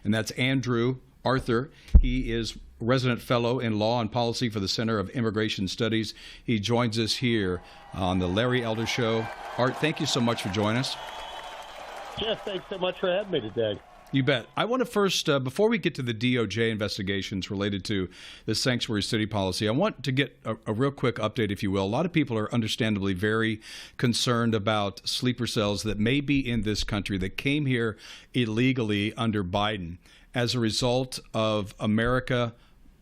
and that's Andrew Arthur. He is resident fellow in law and policy for the Center of Immigration Studies. He joins us here on the Larry Elder Show. Art, thank you so much for joining us. Jeff, thanks so much for having me today. You bet. I want to first, before we get to the DOJ investigations related to the sanctuary city policy, I want to get a real quick update, if you will. A lot of people are understandably very concerned about sleeper cells that may be in this country that came here illegally under Biden as a result of America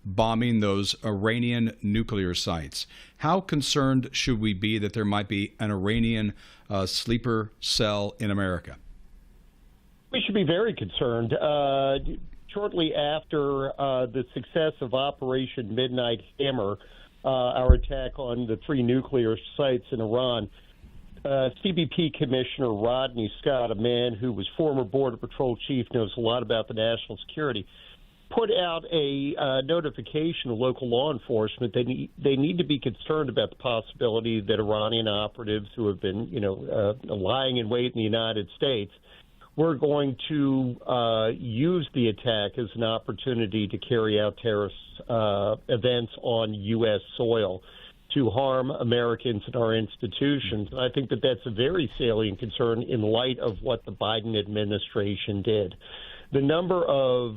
bombing those Iranian nuclear sites. How concerned should we be that there might be an Iranian sleeper cell in America? We should be very concerned. Shortly after the success of Operation Midnight Hammer, our attack on the 3 nuclear sites in Iran, CBP Commissioner Rodney Scott, a man who was former Border Patrol chief, knows a lot about the national security, put out a notification to local law enforcement. They need to be concerned about the possibility that Iranian operatives who have been, lying in wait in the United States, we're going to use the attack as an opportunity to carry out terrorist events on U.S. soil to harm Americans and our institutions. And I think that that's a very salient concern in light of what the Biden administration did. The number of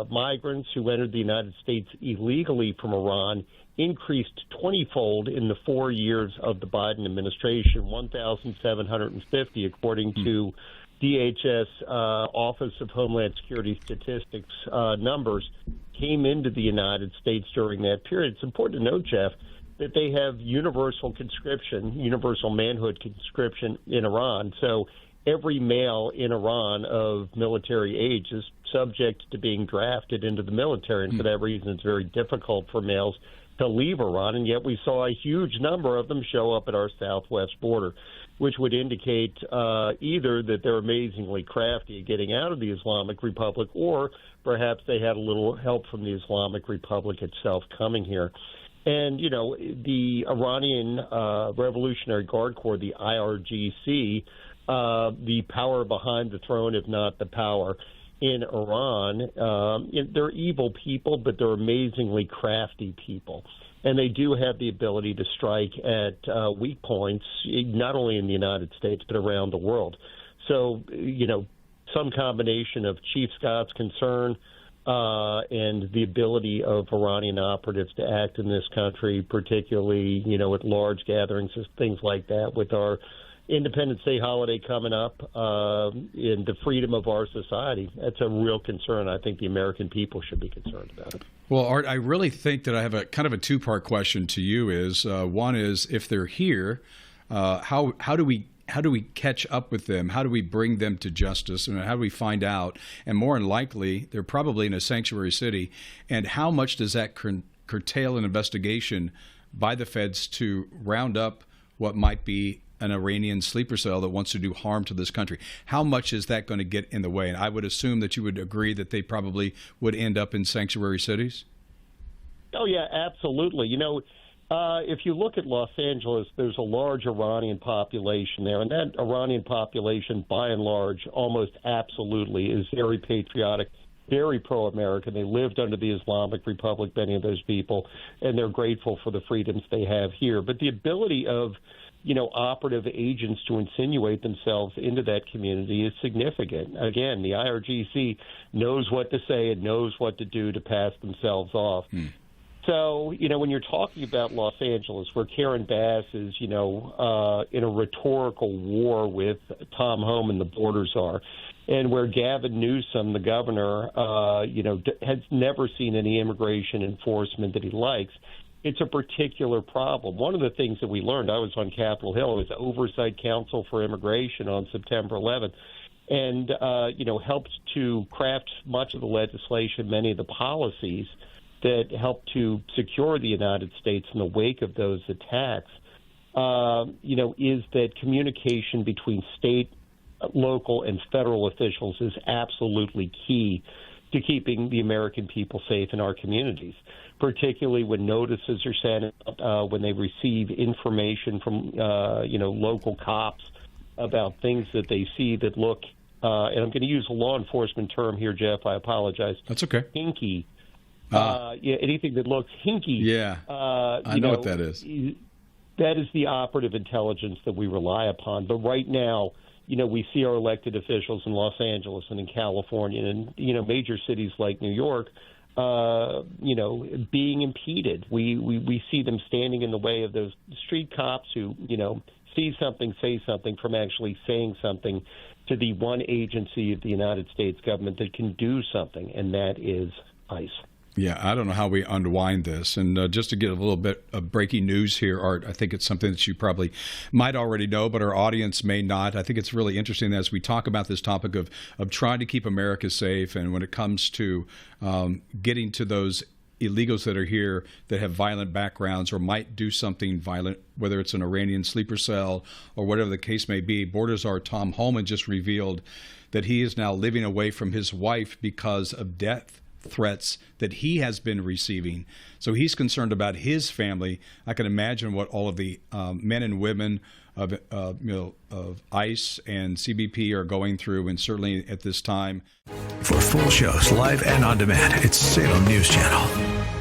migrants who entered the United States illegally from Iran increased 20-fold in the 4 years of the Biden administration, 1,750, according to DHS Office of Homeland Security Statistics numbers, came into the United States during that period. It's important to note, Jeff, that they have universal conscription, universal manhood conscription in Iran. So every male in Iran of military age is subject to being drafted into the military. And for that reason, it's very difficult for males to leave Iran. And yet we saw a huge number of them show up at our southwest border, which would indicate either that they're amazingly crafty at getting out of the Islamic Republic, or perhaps they had a little help from the Islamic Republic itself coming here. And, the Iranian Revolutionary Guard Corps, the IRGC, the power behind the throne, if not the power in Iran, they're evil people, but they're amazingly crafty people. And they do have the ability to strike at weak points, not only in the United States, but around the world. So, some combination of Chief Scott's concern and the ability of Iranian operatives to act in this country, particularly, at large gatherings, things like that, with our Independence Day holiday coming up, in the freedom of our society. That's a real concern. I think the American people should be concerned about it. Well, Art, I really think that I have a kind of a two-part question to you. One is, if they're here, how do we catch up with them? How do we bring them to justice? And how do we find out? And more than likely, they're probably in a sanctuary city. And how much does that curtail an investigation by the feds to round up what might be an Iranian sleeper cell that wants to do harm to this country? How much is that going to get in the way? And I would assume that you would agree that they probably would end up in sanctuary cities? Oh, yeah, absolutely. If you look at Los Angeles, there's a large Iranian population there, and that Iranian population, by and large, almost absolutely is very patriotic, very pro-American. They lived under the Islamic Republic, many of those people, and they're grateful for the freedoms they have here. But the ability of operative agents to insinuate themselves into that community is significant. Again, the IRGC knows what to say and knows what to do to pass themselves off. So, when you're talking about Los Angeles, where Karen Bass is, in a rhetorical war with Tom Home and the border czar, and where Gavin Newsom, the governor, has never seen any immigration enforcement that he likes, it's a particular problem. One of the things that we learned, I was on Capitol Hill, it was the Oversight Council for Immigration on September 11th, and, helped to craft much of the legislation, many of the policies that helped to secure the United States in the wake of those attacks, is that communication between state, local, and federal officials is absolutely key to keeping the American people safe in our communities, particularly when notices are sent out, when they receive information from, local cops about things that they see that look and I'm going to use a law enforcement term here, Jeff. I apologize. That's okay. Hinky. Yeah, anything that looks hinky. Yeah, I know what that is. That is the operative intelligence that we rely upon. But right now, we see our elected officials in Los Angeles and in California and, major cities like New York, being impeded. We see them standing in the way of those street cops who, see something, say something, from actually saying something to the one agency of the United States government that can do something, and that is ICE. Yeah, I don't know how we unwind this. And just to get a little bit of breaking news here, Art, I think it's something that you probably might already know, but our audience may not. I think it's really interesting as we talk about this topic of trying to keep America safe, and when it comes to getting to those illegals that are here that have violent backgrounds or might do something violent, whether it's an Iranian sleeper cell or whatever the case may be. Border Czar Tom Homan just revealed that he is now living away from his wife because of death threats that he has been receiving. So he's concerned about his family. I can imagine what all of the men and women of ICE and CBP are going through, and certainly at this time. For full shows, live and on demand, it's Salem News Channel.